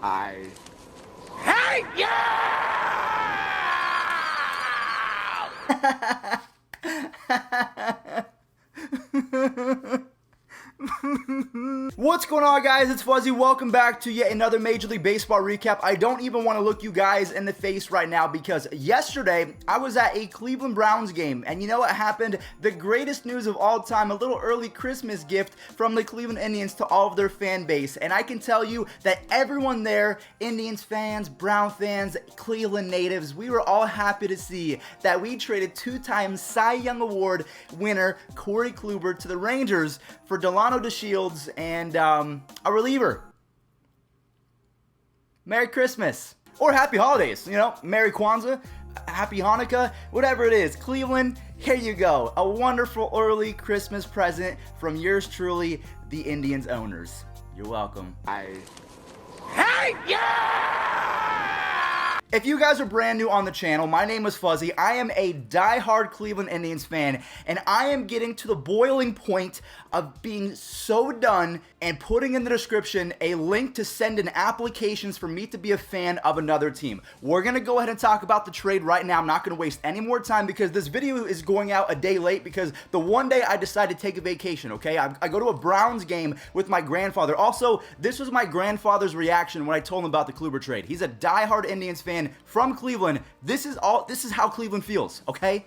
I hate you! What's going on, guys? It's Fuzzy. Welcome back to yet another Major League Baseball recap. I don't even want to look you guys in the face right now because yesterday I was at a Cleveland Browns game, and you know what happened? The greatest news of all time, a little early Christmas gift from the Cleveland Indians to all of their fan base. And I can tell you that everyone there, Indians fans, Brown fans, Cleveland natives, we were all happy to see that we traded two-time Cy Young Award winner Corey Kluber to the Rangers for Delano DeShields and a reliever. Merry Christmas. Or Happy Holidays, you know, Merry Kwanzaa, Happy Hanukkah, whatever it is. Cleveland, here you go. A wonderful early Christmas present from yours truly, the Indians owners. You're welcome. I hate you! If you guys are brand new on the channel, my name is Fuzzy. I am a die-hard Cleveland Indians fan, and I am getting to the boiling point of being so done and putting in the description a link to send in applications for me to be a fan of another team. We're going to go ahead and talk about the trade right now. I'm not going to waste any more time because this video is going out a day late because the one day I decided to take a vacation, okay? I go to a Browns game with my grandfather. Also, this was my grandfather's reaction when I told him about the Kluber trade. He's a die-hard Indians fan from Cleveland. This is how Cleveland feels, okay?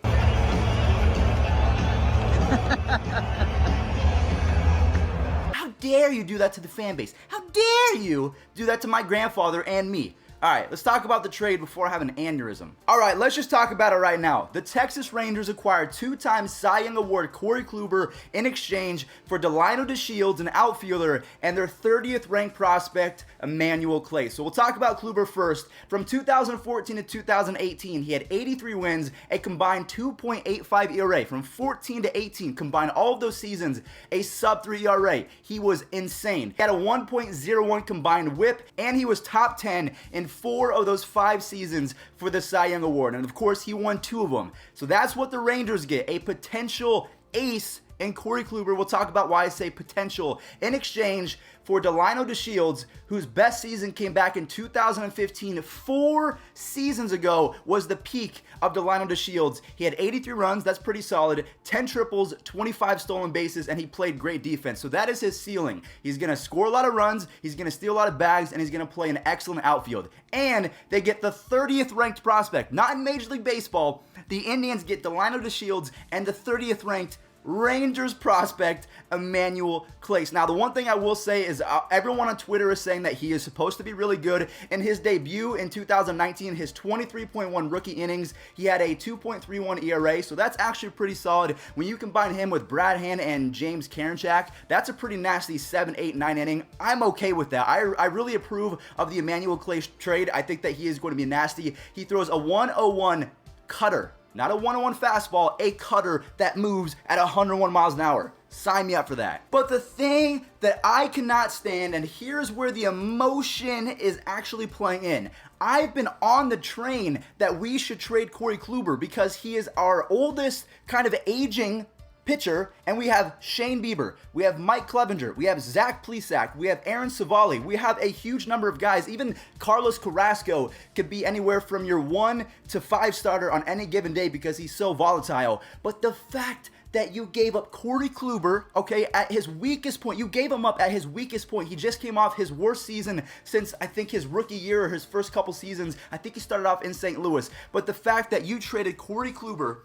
How dare you do that to the fan base? How dare you do that to my grandfather and me? Alright, let's talk about the trade before I have an aneurysm. Alright, let's just talk about it right now. The Texas Rangers acquired two-time Cy Young Award Corey Kluber in exchange for Delano DeShields, an outfielder, and their 30th ranked prospect, Emmanuel Clay. So we'll talk about Kluber first. From 2014 to 2018, he had 83 wins, a combined 2.85 ERA. From 14 to 18, combined all of those seasons, a sub-3 ERA. He was insane. He had a 1.01 combined whip, and he was top 10 in 4 of those 5 seasons for the Cy Young Award. And of course, he won 2 of them. So that's what the Rangers get, a potential ace in Corey Kluber. We'll talk about why I say potential in exchange for Delano DeShields, whose best season came back in 2015. 4 seasons ago was the peak of Delano DeShields. He had 83 runs, that's pretty solid, 10 triples, 25 stolen bases, and he played great defense. So that is his ceiling. He's going to score a lot of runs, he's going to steal a lot of bags, and he's going to play an excellent outfield. And they get the 30th ranked prospect, not in Major League Baseball. The Indians get Delano DeShields and the 30th ranked Rangers prospect, Emmanuel Clay. Now, the one thing I will say is everyone on Twitter is saying that he is supposed to be really good. In his debut in 2019, his 23.1 rookie innings, he had a 2.31 ERA, so that's actually pretty solid. When you combine him with Brad Hand and James Karinchak, that's a pretty nasty 7, 8, 9 inning. I'm okay with that. I really approve of the Emmanuel Clay trade. I think that he is going to be nasty. He throws a 101 cutter. Not a 101 fastball, a cutter that moves at 101 miles an hour. Sign me up for that. But the thing that I cannot stand, and here's where the emotion is actually playing in. I've been on the train that we should trade Corey Kluber because he is our oldest kind of aging pitcher, and we have Shane Bieber, we have Mike Clevenger, we have Zach Plesac, we have Aaron Savali, we have a huge number of guys. Even Carlos Carrasco could be anywhere from your 1 to 5 starter on any given day because he's so volatile. But the fact that you gave up Corey Kluber, okay, at his weakest point, you gave him up at his weakest point. He just came off his worst season since I think his rookie year or his first couple seasons. I think he started off in St. Louis. But the fact that you traded Corey Kluber,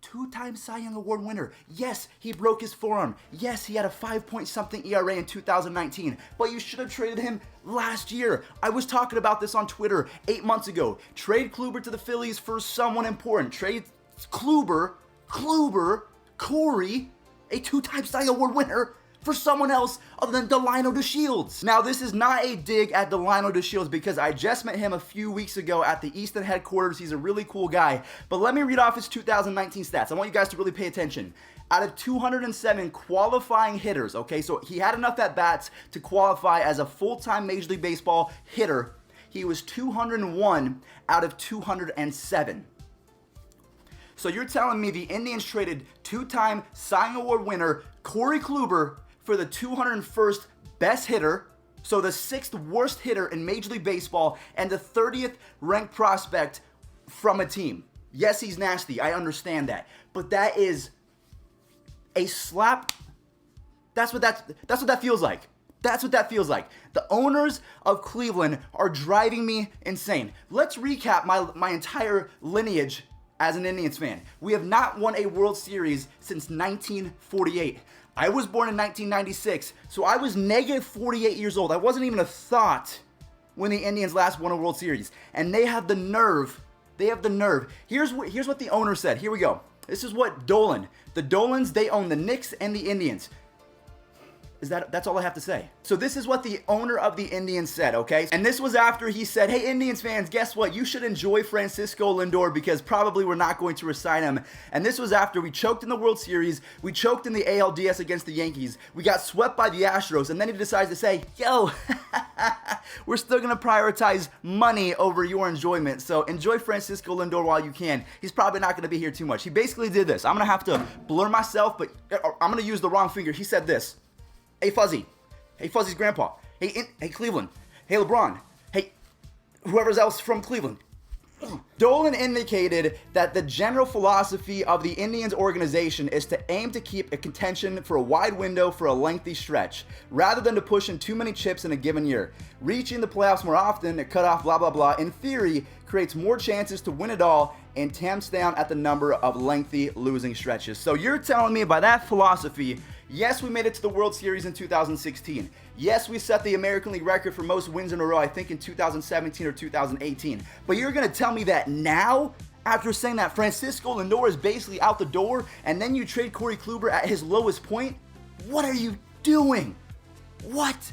two-time Cy Young Award winner. Yes, he broke his forearm. Yes, he had a 5-point-something ERA in 2019, but you should have traded him last year. I was talking about this on Twitter 8 months ago. Trade Kluber to the Phillies for someone important. Trade Corey, a two-time Cy Young Award winner, for someone else other than Delano DeShields. Now, this is not a dig at Delano DeShields because I just met him a few weeks ago at the Easton headquarters. He's a really cool guy. But let me read off his 2019 stats. I want you guys to really pay attention. Out of 207 qualifying hitters, okay, so he had enough at-bats to qualify as a full-time Major League Baseball hitter. He was 201 out of 207. So you're telling me the Indians traded two-time Cy Young Award winner Corey Kluber for the 201st best hitter, so the 6th worst hitter in Major League Baseball, and the 30th ranked prospect from a team. Yes, he's nasty. I understand that. But that is a slap. That's what that feels like. That's what that feels like. The owners of Cleveland are driving me insane. Let's recap my entire lineage as an Indians fan. We have not won a World Series since 1948. I was born in 1996, so I was negative 48 years old. I wasn't even a thought when the Indians last won a World Series. And they have the nerve. Here's what the owner said. Here we go. This is what Dolan. The Dolans, they own the Knicks and the Indians. That's all I have to say. So this is what the owner of the Indians said, okay? And this was after he said, hey, Indians fans, guess what? You should enjoy Francisco Lindor because probably we're not going to resign him. And this was after we choked in the World Series, we choked in the ALDS against the Yankees, we got swept by the Astros, and then he decides to say, yo, we're still gonna prioritize money over your enjoyment. So enjoy Francisco Lindor while you can. He's probably not gonna be here too much. He basically did this. I'm gonna have to blur myself, but I'm gonna use the wrong finger. He said this. Hey, Fuzzy. Hey, Fuzzy's grandpa. Hey, Cleveland. Hey, LeBron. Hey, whoever's else from Cleveland. Dolan indicated that the general philosophy of the Indians organization is to aim to keep a contention for a wide window for a lengthy stretch, rather than to push in too many chips in a given year. Reaching the playoffs more often, cut off blah blah blah, in theory, creates more chances to win it all and tamps down at the number of lengthy losing stretches. So you're telling me by that philosophy, yes, we made it to the World Series in 2016. Yes, we set the American League record for most wins in a row, I think in 2017 or 2018. But you're going to tell me that now, after saying that Francisco Lindor is basically out the door, and then you trade Corey Kluber at his lowest point? What are you doing? What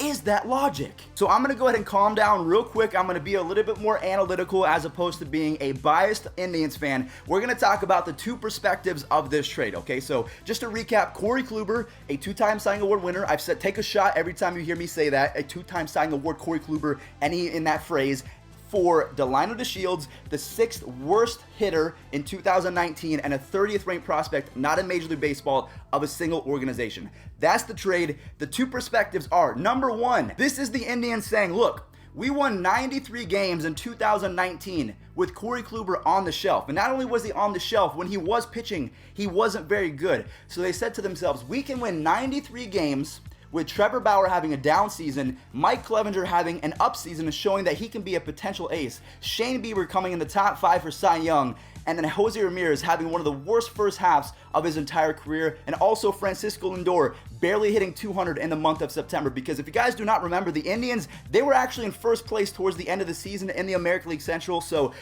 is that logic? So I'm gonna go ahead and calm down real quick. I'm gonna be a little bit more analytical as opposed to being a biased Indians fan. We're gonna talk about the two perspectives of this trade, okay? So just to recap, Corey Kluber, a 2-time Cy Young Award winner. I've said take a shot every time you hear me say that. A 2-time Cy Young Award Corey Kluber, any in that phrase. For Delino DeShields, the 6th worst hitter in 2019 and a 30th ranked prospect, not in Major League Baseball, of a single organization. That's the trade. The two perspectives are, number one, this is the Indians saying, look, we won 93 games in 2019 with Corey Kluber on the shelf. And not only was he on the shelf, when he was pitching, he wasn't very good. So they said to themselves, we can win 93 games with Trevor Bauer having a down season, Mike Clevenger having an up season and showing that he can be a potential ace, Shane Bieber coming in the top 5 for Cy Young, and then Jose Ramirez having one of the worst first halves of his entire career, and also Francisco Lindor barely hitting 200 in the month of September. Because if you guys do not remember, the Indians, they were actually in first place towards the end of the season in the American League Central. So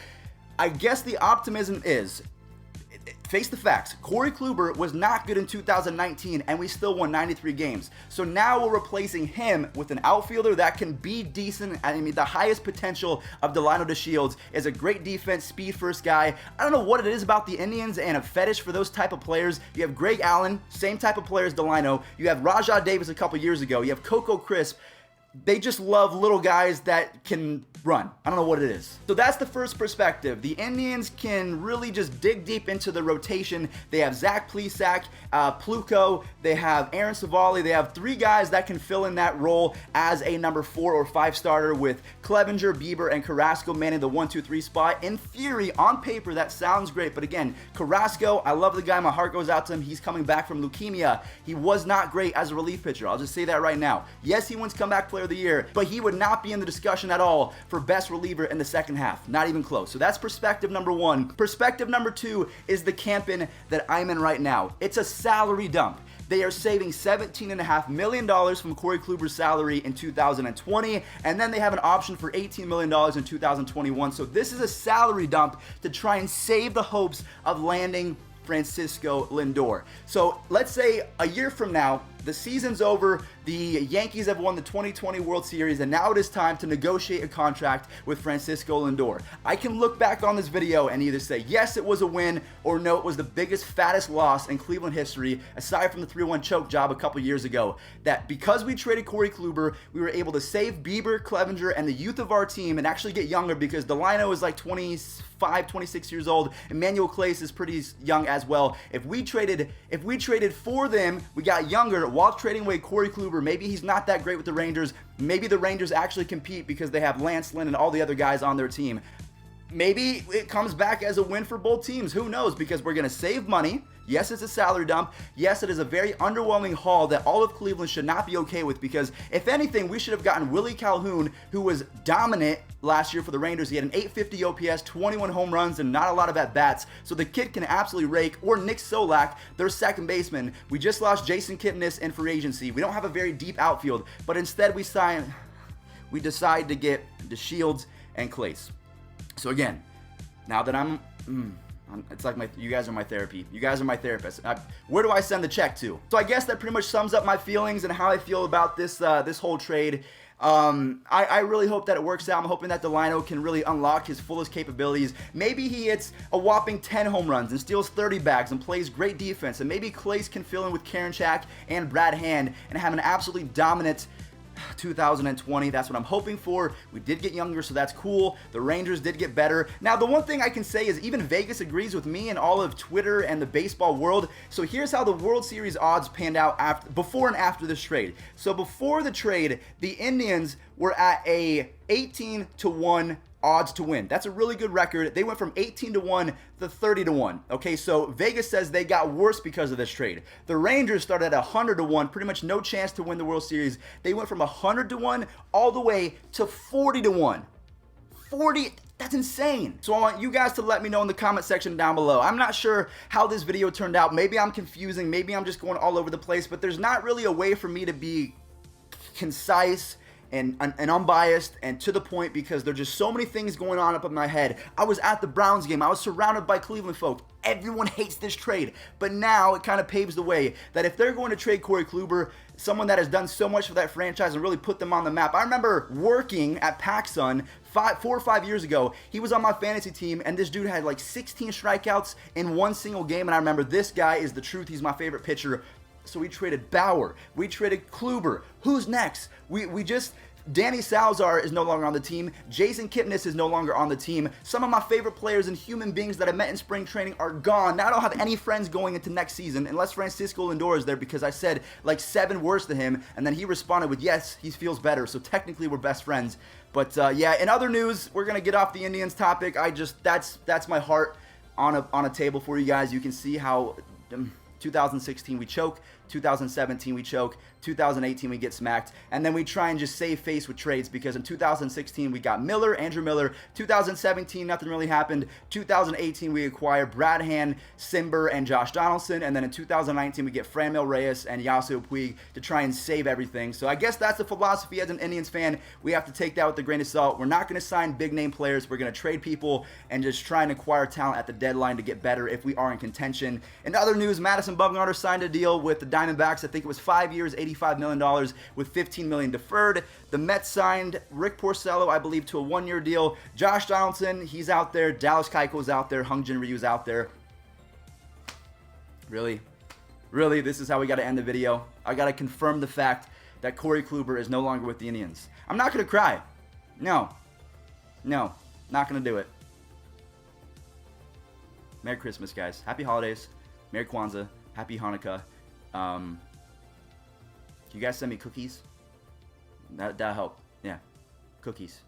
I guess the optimism is, face the facts, Corey Kluber was not good in 2019 and we still won 93 games. So now we're replacing him with an outfielder that can be decent. I mean, the highest potential of Delino DeShields is a great defense, speed first guy. I don't know what it is about the Indians and a fetish for those type of players. You have Greg Allen, same type of player as Delino. You have Rajah Davis a couple years ago. You have Coco Crisp. They just love little guys that can run. I don't know what it is. So that's the first perspective. The Indians can really just dig deep into the rotation. They have Zach Plesac, Pluko, they have Aaron Savali. They have 3 guys that can fill in that role as a number 4 or 5 starter with Clevenger, Bieber, and Carrasco manning the 1, 2, 3 spot. In theory, on paper, that sounds great. But again, Carrasco, I love the guy. My heart goes out to him. He's coming back from leukemia. He was not great as a relief pitcher. I'll just say that right now. Yes, he wins comeback player of the year, but he would not be in the discussion at all for best reliever in the second half. Not even close. So that's perspective number 1. Perspective number 2 is the campaign that I'm in right now. It's a salary dump. They are saving $17.5 million from Corey Kluber's salary in 2020, and then they have an option for $18 million in 2021. So this is a salary dump to try and save the hopes of landing Francisco Lindor. So let's say a year from now, the season's over, the Yankees have won the 2020 World Series, and now it is time to negotiate a contract with Francisco Lindor. I can look back on this video and either say, yes, it was a win, or no, it was the biggest, fattest loss in Cleveland history, aside from the 3-1 choke job a couple years ago, that because we traded Corey Kluber, we were able to save Bieber, Clevenger, and the youth of our team and actually get younger, because Delino is like 25, 26 years old. Emmanuel Clase is pretty young as well. If we traded for them, we got younger. while trading away Corey Kluber, maybe he's not that great with the Rangers. Maybe the Rangers actually compete because they have Lance Lynn and all the other guys on their team. Maybe it comes back as a win for both teams. Who knows? Because we're going to save money. Yes, it's a salary dump. Yes, it is a very underwhelming haul that all of Cleveland should not be okay with, because if anything, we should have gotten Willie Calhoun, who was dominant last year for the Rangers. He had an 850 OPS, 21 home runs, and not a lot of at-bats, so the kid can absolutely rake. Or Nick Solak, their second baseman. We just lost Jason Kipnis in free agency. We don't have a very deep outfield, but instead we decide to get DeShields and Clace. So again, now that it's like you guys are my therapy. You guys are my therapist. Where do I send the check to? So I guess that pretty much sums up my feelings and how I feel about this whole trade. I really hope that it works out. I'm hoping that Delino can really unlock his fullest capabilities. Maybe he hits a whopping 10 home runs and steals 30 bags and plays great defense. And maybe Clace can fill in with Karinchak and Brad Hand and have an absolutely dominant 2020. That's what I'm hoping for. We did get younger, so that's cool. The Rangers did get better. Now, the one thing I can say is even Vegas agrees with me and all of Twitter and the baseball world. So here's how the World Series odds panned out before and after this trade. So before the trade, the Indians were at a 18-1 odds to win. That's a really good record. They went from 18-1 to 30-1. Okay, so Vegas says they got worse because of this trade. The Rangers started at 100-1, pretty much no chance to win the World Series. They went from 100-1 all the way to 40-1. 40, that's insane. So I want you guys to let me know in the comment section down below. I'm not sure how this video turned out. Maybe I'm confusing, maybe I'm just going all over the place, but there's not really a way for me to be concise and unbiased and to the point, because there's just so many things going on up in my head. I was at the Browns game. I was surrounded by Cleveland folk. Everyone hates this trade. But now it kind of paves the way that if they're going to trade Corey Kluber, someone that has done so much for that franchise and really put them on the map. I remember working at PacSun 4 or 5 years ago. He was on my fantasy team, and this dude had like 16 strikeouts in one single game. And I remember, this guy is the truth. He's my favorite pitcher. So we traded Bauer. We traded Kluber. Who's next? Danny Salazar is no longer on the team. Jason Kipnis is no longer on the team. Some of my favorite players and human beings that I met in spring training are gone. Now I don't have any friends going into next season unless Francisco Lindor is there, because I said like 7 words to him, and then he responded with, yes, he feels better. So technically we're best friends. But yeah, in other news, we're going to get off the Indians topic. That's my heart on a table for you guys. You can see how 2016 we choke, 2017 we choke, 2018 we get smacked, and then we try and just save face with trades, because in 2016 we got Andrew Miller, 2017 nothing really happened, 2018 we acquire Brad Hand, Simber, and Josh Donaldson, and then in 2019 we get Franmil Reyes and Yasiel Puig to try and save everything. So I guess that's the philosophy as an Indians fan. We have to take that with a grain of salt. We're not going to sign big name players. We're going to trade people and just try and acquire talent at the deadline to get better if we are in contention. In other news, Madison Bumgarner signed a deal with the Diamondbacks. I think it was 5 years, $85 million with $15 million deferred. The Mets signed Rick Porcello, I believe, to a 1-year deal. Josh Donaldson, he's out there. Dallas Keuchel's out there. Hyun-Jin Ryu's out there. Really? Really, this is how we got to end the video? I got to confirm the fact that Corey Kluber is no longer with the Indians. I'm not going to cry. No. No. Not going to do it. Merry Christmas, guys. Happy holidays. Merry Kwanzaa. Happy Hanukkah. Can you guys send me cookies? That'll help. Yeah. Cookies.